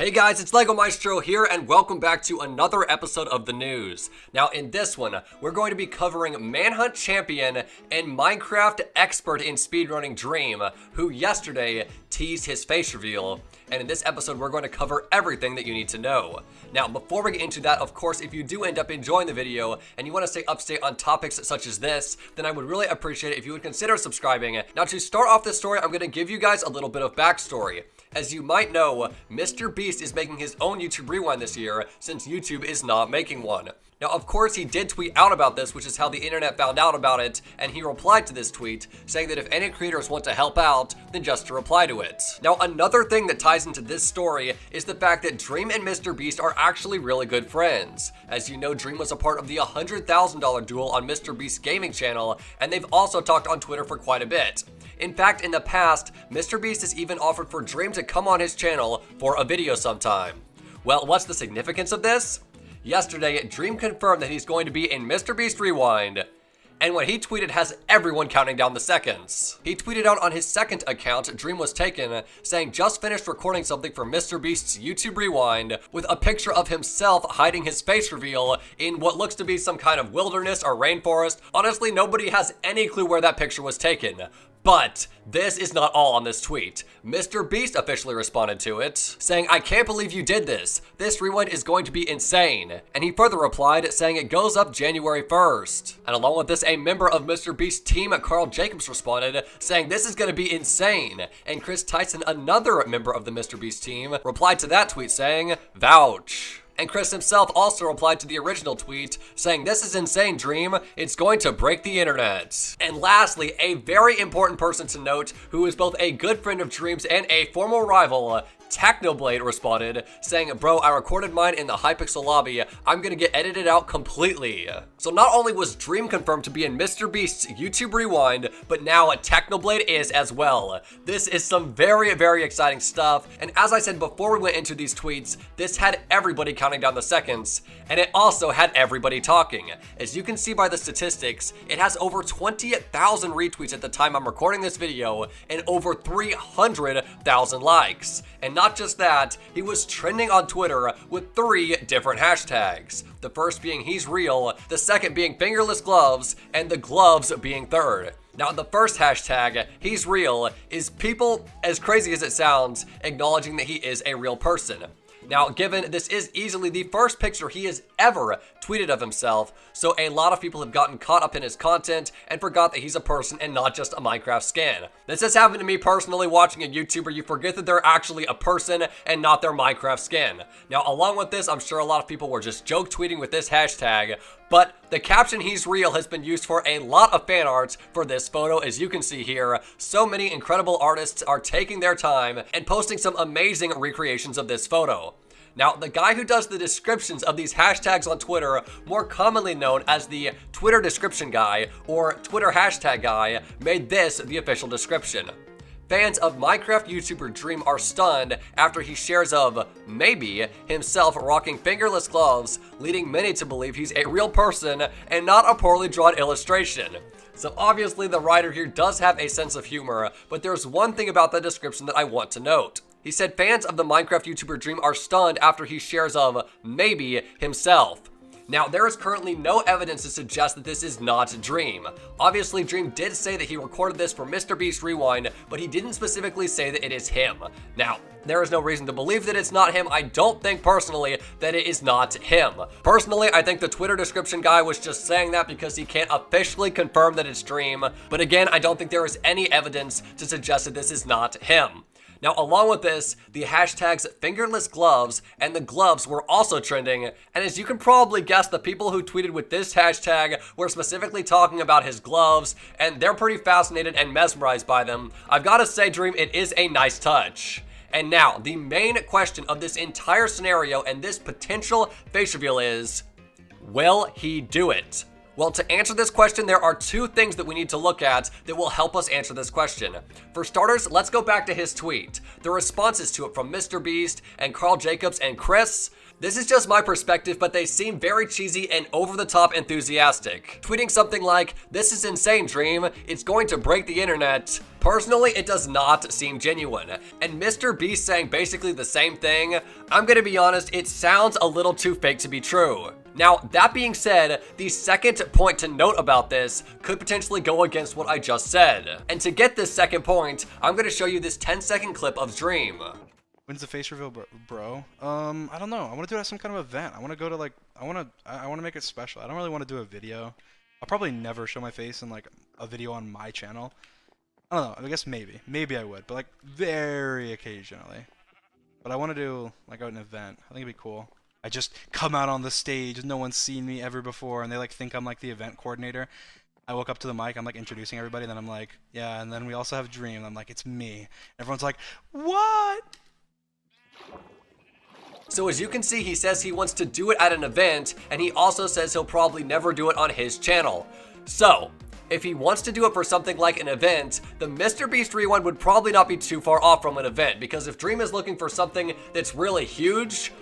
Hey guys, it's LEGO Maestro here, and welcome back to another episode of the news. Now in this one, we're going to be covering Manhunt champion and Minecraft expert in speedrunning Dream, who yesterday teased his face reveal. And in this episode, we're going to cover everything that you need to know. Now, before we get into that, of course, if you do end up enjoying the video and you want to stay up to date on topics such as this, then I would really appreciate it if you would consider subscribing. Now, to start off this story, I'm going to give you guys a little bit of backstory. As you might know, MrBeast is making his own YouTube Rewind this year, since YouTube is not making one. Now, of course, he did tweet out about this, which is how the internet found out about it, and he replied to this tweet, saying that if any creators want to help out, then just to reply to it. Now, another thing that ties into this story is the fact that Dream and MrBeast are actually really good friends. As you know, Dream was a part of the $100,000 duel on MrBeast's gaming channel, and they've also talked on Twitter for quite a bit. In fact, in the past, MrBeast has even offered for Dream to come on his channel for a video sometime. Well, what's the significance of this? Yesterday, Dream confirmed that he's going to be in MrBeast Rewind, and what he tweeted has everyone counting down the seconds. He tweeted out on his second account, Dream Was Taken, saying just finished recording something for MrBeast's YouTube Rewind, with a picture of himself hiding his face reveal in what looks to be some kind of wilderness or rainforest. Honestly, nobody has any clue where that picture was taken. But this is not all on this tweet. MrBeast officially responded to it, saying, "I can't believe you did this. This rewind is going to be insane." And he further replied, saying it goes up January 1st. And along with this, a member of MrBeast's team, Carl Jacobs, responded, saying this is going to be insane. And Chris Tyson, another member of the MrBeast team, replied to that tweet saying, "Vouch." And Chris himself also replied to the original tweet, saying, "This is insane, Dream. It's going to break the internet." And lastly, a very important person to note, who is both a good friend of Dream's and a former rival, Technoblade, responded, saying, "Bro, I recorded mine in the Hypixel lobby. I'm gonna get edited out completely." So not only was Dream confirmed to be in MrBeast's YouTube Rewind, but now Technoblade is as well. This is some very, very exciting stuff. And as I said before we went into these tweets, this had everybody counting down the seconds, and it also had everybody talking. As you can see by the statistics, it has over 20,000 retweets at the time I'm recording this video, and over 300,000 likes. And not just that, he was trending on Twitter with 3 different hashtags. The first being He's Real, the second being Fingerless Gloves, and the gloves being third. Now, the first hashtag, He's Real, is people, as crazy as it sounds, acknowledging that he is a real person. Now, given this is easily the first picture he has ever tweeted of himself, so a lot of people have gotten caught up in his content and forgot that he's a person and not just a Minecraft skin. This has happened to me personally watching a YouTuber. You forget that they're actually a person and not their Minecraft skin. Now, along with this, I'm sure a lot of people were just joke tweeting with this hashtag, but the caption He's Real has been used for a lot of fan art for this photo, as you can see here. So many incredible artists are taking their time and posting some amazing recreations of this photo. Now, the guy who does the descriptions of these hashtags on Twitter, more commonly known as the Twitter description guy or Twitter hashtag guy, made this the official description. Fans of Minecraft YouTuber Dream are stunned after he shares of, maybe, himself rocking fingerless gloves, leading many to believe he's a real person and not a poorly drawn illustration. So obviously the writer here does have a sense of humor, but there's one thing about the description that I want to note. He said fans of the Minecraft YouTuber Dream are stunned after he shares of, maybe, himself. Now, there is currently no evidence to suggest that this is not Dream. Obviously, Dream did say that he recorded this for MrBeast Rewind, but he didn't specifically say that it is him. Now, there is no reason to believe that it's not him. I don't think personally that it is not him. Personally, I think the Twitter description guy was just saying that because he can't officially confirm that it's Dream. But again, I don't think there is any evidence to suggest that this is not him. Now, along with this, the hashtags Fingerless Gloves and the gloves were also trending, and as you can probably guess, the people who tweeted with this hashtag were specifically talking about his gloves, and they're pretty fascinated and mesmerized by them. I've got to say, Dream, it is a nice touch. And now, the main question of this entire scenario and this potential face reveal is, will he do it? Well, to answer this question, there are two things that we need to look at that will help us answer this question. For starters, let's go back to his tweet. The responses to it from MrBeast and Carl Jacobs and Chris. This is just my perspective, but they seem very cheesy and over-the-top enthusiastic. Tweeting something like, "This is insane, Dream. It's going to break the internet." Personally, it does not seem genuine. And MrBeast saying basically the same thing, I'm gonna be honest, it sounds a little too fake to be true. Now, that being said, the second point to note about this could potentially go against what I just said. And to get this second point, I'm gonna show you this 10-second clip of Dream. When's the face reveal, bro? I don't know. I want to do it at some kind of event. I want to go to like, I want to make it special. I don't really want to do a video. I'll probably never show my face in like a video on my channel. I don't know. I guess maybe I would, but like very occasionally. But I want to do like an event. I think it'd be cool. I just come out on the stage, no one's seen me ever before, and they like think I'm like the event coordinator. I woke up to the mic, I'm like introducing everybody, and then I'm like, yeah, and then we also have Dream. And I'm like, it's me. Everyone's like, what? So as you can see, he says he wants to do it at an event, and he also says he'll probably never do it on his channel. So, if he wants to do it for something like an event, the MrBeast Rewind would probably not be too far off from an event, because if Dream is looking for something that's really huge,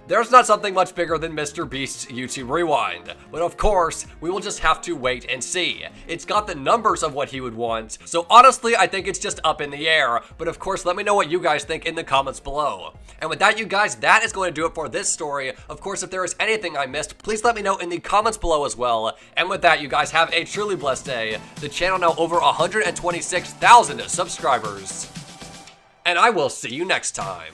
there's not something much bigger than MrBeast's YouTube Rewind. But of course, we will just have to wait and see. It's got the numbers of what he would want, so honestly, I think it's just up in the air. But of course, let me know what you guys think in the comments below. And with that, you guys, that is going to do it for this story. Of course, if there is anything I missed, please let me know in the comments below as well. And with that, you guys, have a truly blessed day. The channel now over 126,000 subscribers. And I will see you next time.